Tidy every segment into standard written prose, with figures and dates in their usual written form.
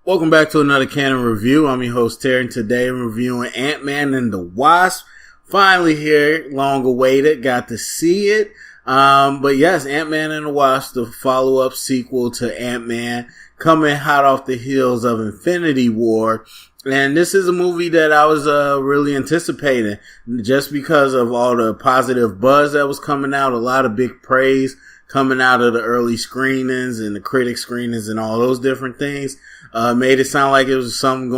Welcome back to another Canon review. I'm your host Terry, and today I'm reviewing Ant-Man and the Wasp. Finally here, long awaited, got to see it. But yes, Ant-Man and the Wasp, the follow-up sequel to Ant-Man, coming hot off the heels of Infinity War. And this is a movie that I was really anticipating just because of all the positive buzz that was coming out, a lot of big praise coming out of the early screenings and the critic screenings and all those different things. Made it sound like it was something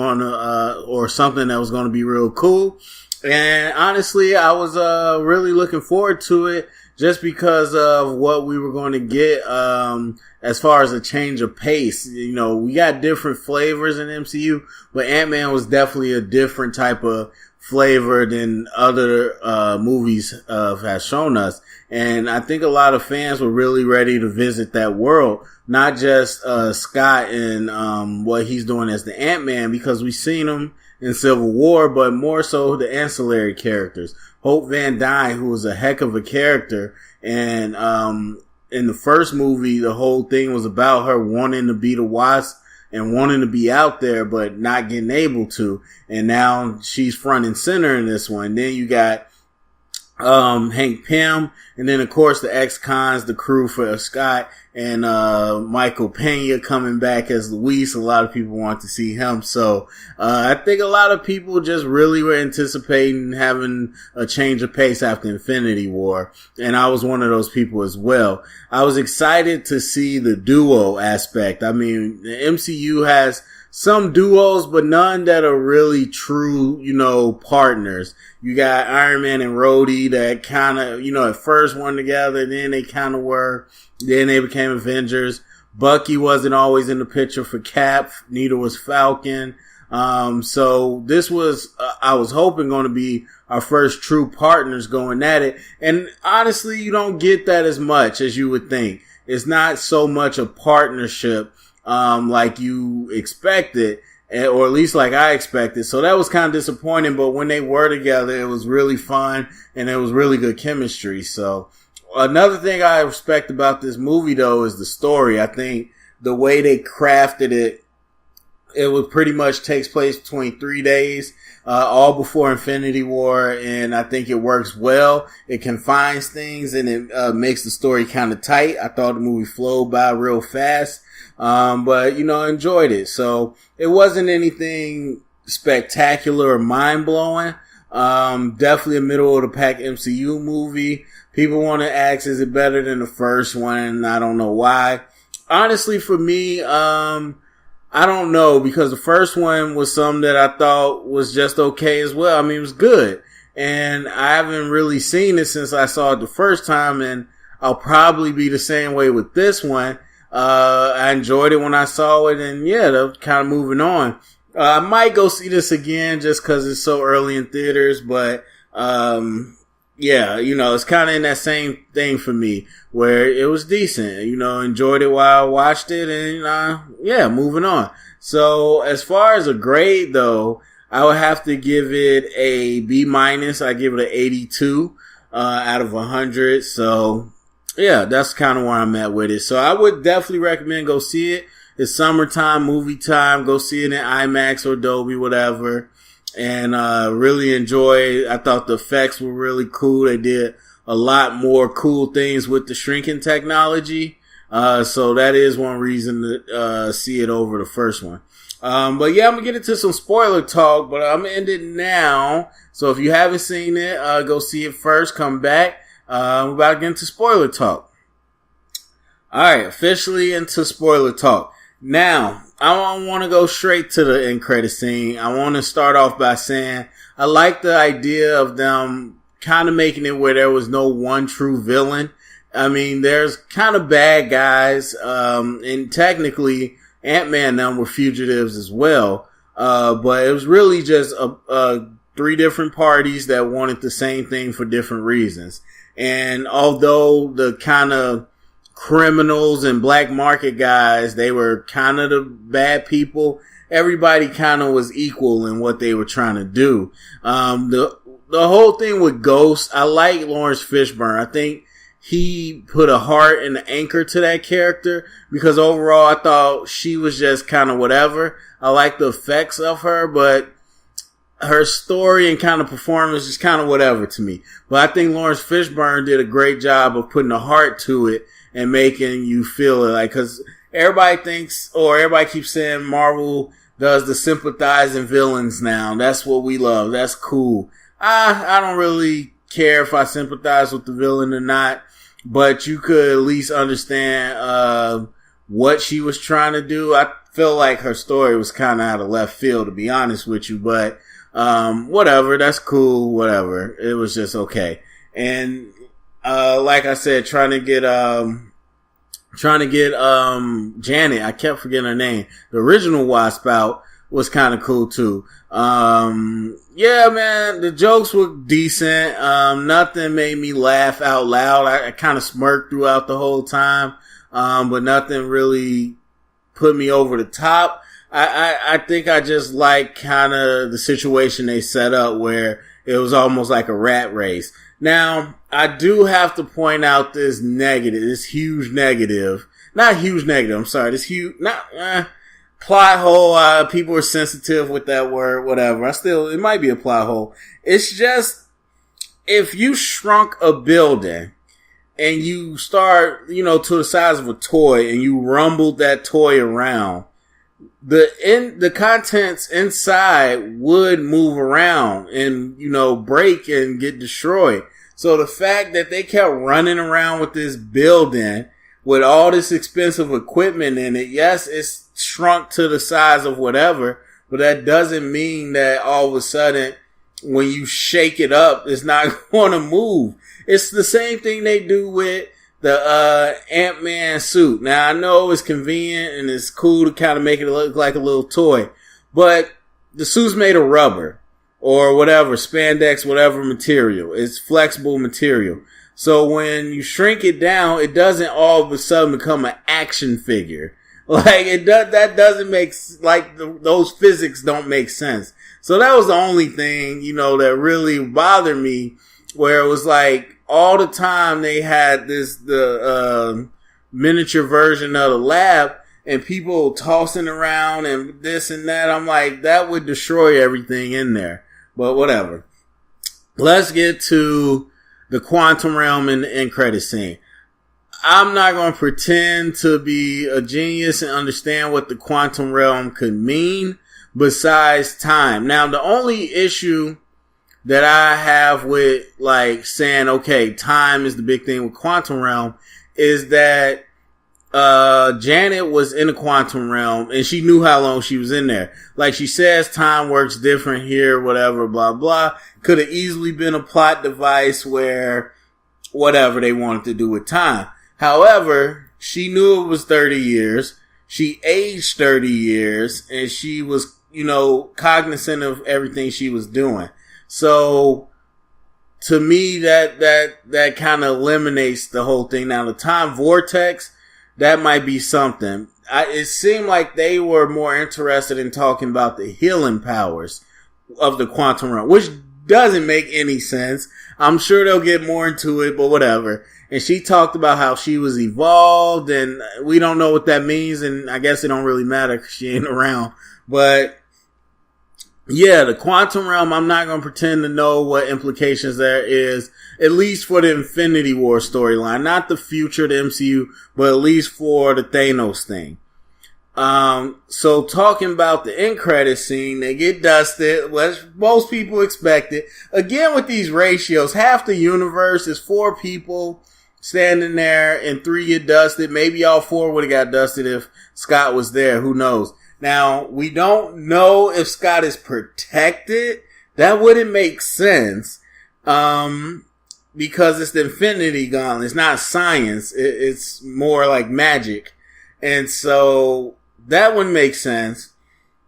something that was going to be real cool. And honestly, I was really looking forward to it just because of what we were going to get as far as a change of pace. You know, we got different flavors in MCU, but Ant-Man was definitely a different type of flavor than other movies have shown us. And I think a lot of fans were really ready to visit that world, not just Scott and what he's doing as the Ant-Man, because we've seen him in Civil War, but more so the ancillary characters. Hope Van Dyne, who was a heck of a character, and in the first movie, the whole thing was about her wanting to be the Wasp and wanting to be out there, but not getting able to. And now she's front and center in this one. Then you got Hank Pym, and then of course the ex-cons, the crew for Scott, and Michael Pena coming back as Luis. A lot of people want to see him. So I think a lot of people just really were anticipating having a change of pace after Infinity War, and I was one of those people as well. I was excited to see the duo aspect. I mean, the MCU has some duos, but none that are really true, partners. You got Iron Man and Rhodey that kind of, at first were together, then they kind of were, then they became Avengers. Bucky wasn't always in the picture for Cap, neither was Falcon. So this was, I was hoping going to be our first true partners going at it. And honestly, you don't get that as much as you would think. It's not so much a partnership like you expected, or at least like I expected. So that was kind of disappointing, but when they were together, it was really fun and it was really good chemistry. So another thing I respect about this movie though is the story. I think the way they crafted it, it would pretty much takes place between 3 days, all before Infinity War, and I think it works well. It confines things and it makes the story kind of tight. I thought the movie flowed by real fast. But enjoyed it. So it wasn't anything spectacular or mind blowing. Definitely a middle of the pack MCU movie. People want to ask, is it better than the first one? I don't know why. Honestly, for me, I don't know, because the first one was something that I thought was just okay as well. I mean, it was good. And I haven't really seen it since I saw it the first time, and I'll probably be the same way with this one. I enjoyed it when I saw it, and yeah, they're kind of moving on. I might go see this again just cause it's so early in theaters, but, yeah, it's kind of in that same thing for me where it was decent, enjoyed it while I watched it, and, yeah, moving on. So as far as a grade though, I would have to give it a B-. I give it an 82, out of 100. So, yeah, that's kind of where I'm at with it. So I would definitely recommend go see it. It's summertime, movie time. Go see it in IMAX or Dolby, whatever. And really enjoy. I thought the effects were really cool. They did a lot more cool things with the shrinking technology. So that is one reason to see it over the first one. But yeah, I'm gonna get into some spoiler talk, but I'm gonna end it now. So if you haven't seen it, go see it first. Come back. We're about to get into spoiler talk. Alright, officially into spoiler talk. Now, I don't want to go straight to the end credit scene. I want to start off by saying I like the idea of them kind of making it where there was no one true villain. I mean, there's kind of bad guys, and technically Ant-Man and them were fugitives as well. But it was really just 3 different parties that wanted the same thing for different reasons. And although the kind of criminals and black market guys, they were kind of the bad people, everybody kind of was equal in what they were trying to do. The whole thing with Ghost, I like Lawrence Fishburne. I think he put a heart and an anchor to that character, because overall I thought she was just kind of whatever. I like the effects of her, but her story and kind of performance is kind of whatever to me. But I think Lawrence Fishburne did a great job of putting a heart to it and making you feel it. Like, cause everybody thinks, or everybody keeps saying Marvel does the sympathizing villains now. That's what we love. That's cool. I don't really care if I sympathize with the villain or not, but you could at least understand what she was trying to do. I feel like her story was kind of out of left field, to be honest with you, but whatever, that's cool, whatever. It was just okay. And like I said, trying to get Janet, I kept forgetting her name, the original Wasp, out was kind of cool too. Yeah, man, the jokes were decent. Nothing made me laugh out loud. I kind of smirked throughout the whole time. But nothing really put me over the top. I think I just like kind of the situation they set up where it was almost like a rat race. Now, I do have to point out this huge negative. Not huge negative, I'm sorry. This huge, plot hole. People are sensitive with that word, whatever. It might be a plot hole. It's just, if you shrunk a building and you start, to the size of a toy and you rumbled that toy around, the contents inside would move around and, break and get destroyed. So the fact that they kept running around with this building with all this expensive equipment in it, yes, it's shrunk to the size of whatever, but that doesn't mean that all of a sudden when you shake it up, it's not going to move. It's the same thing they do with the Ant-Man suit. Now, I know it's convenient and it's cool to kind of make it look like a little toy, but the suit's made of rubber or whatever, spandex, whatever material. It's flexible material. So when you shrink it down, it doesn't all of a sudden become an action figure. Like, that doesn't make, those physics don't make sense. So that was the only thing, that really bothered me, where it was like, all the time they had the miniature version of the lab and people tossing around and this and that. I'm like, that would destroy everything in there. But whatever. Let's get to the quantum realm in the end credit scene. I'm not going to pretend to be a genius and understand what the quantum realm could mean besides time. Now, the only issue that I have with saying, okay, time is the big thing with quantum realm is that Janet was in the quantum realm and she knew how long she was in there. Like she says, time works different here, whatever, blah, blah. Could have easily been a plot device where whatever they wanted to do with time. However, she knew it was 30 years. She aged 30 years and she was, cognizant of everything she was doing. So to me, that kind of eliminates the whole thing. Now, the time vortex, that might be something. It seemed like they were more interested in talking about the healing powers of the quantum realm, which doesn't make any sense. I'm sure they'll get more into it, but whatever. And she talked about how she was evolved, and we don't know what that means, and I guess it don't really matter because she ain't around. But yeah, the quantum realm, I'm not going to pretend to know what implications there is, at least for the Infinity War storyline. Not the future of the MCU, but at least for the Thanos thing. So talking about the end credit scene, they get dusted, which most people expected. Again, with these ratios, half the universe is 4 people standing there and 3 get dusted. Maybe all 4 would have got dusted if Scott was there. Who knows? Now, we don't know if Scott is protected. That wouldn't make sense. Because it's the Infinity Gauntlet. It's not science. It's more like magic. And so that wouldn't make sense.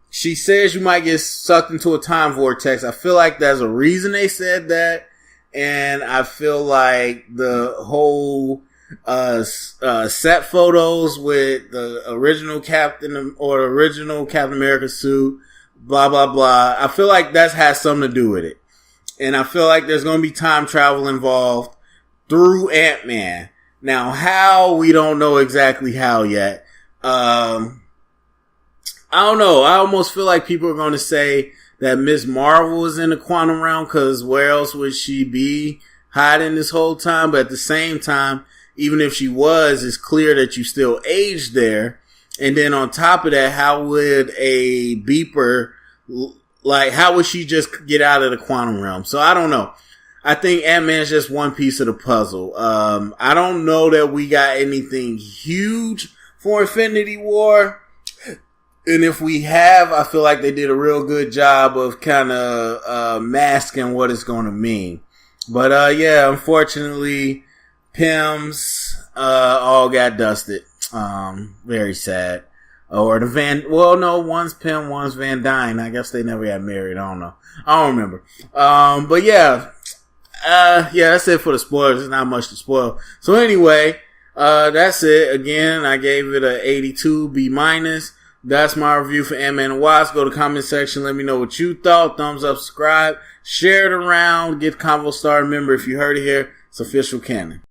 She says you might get sucked into a time vortex. I feel like there's a reason they said that. And I feel like the whole set photos with the original Captain or the original Captain America suit, blah, blah, blah. I feel like that has something to do with it. And I feel like there's going to be time travel involved. through Ant-Man. Now, how, we don't know exactly how yet. I don't know. I almost feel like people are going to say that Ms. Marvel is in the quantum realm, because where else would she be hiding this whole time? But at the same time, even if she was, it's clear that you still aged there. And then on top of that, how would a beeper, like, how would she just get out of the quantum realm? So I don't know. I think Ant-Man's just one piece of the puzzle. I don't know that we got anything huge for Infinity War. And if we have, I feel like they did a real good job of kind of masking what it's going to mean. But yeah, unfortunately, Pims all got dusted. Very sad. Or one's Pym, one's Van Dyne. I guess they never got married. I don't know. I don't remember. But yeah. Yeah, that's it for the spoilers. There's not much to spoil. So anyway, that's it. Again, I gave it a 82 B-. That's my review for Ant-Man and Wasp. Go to the comment section. Let me know what you thought. Thumbs up, subscribe, share it around, get the convo started. Remember, if you heard it here, it's official canon.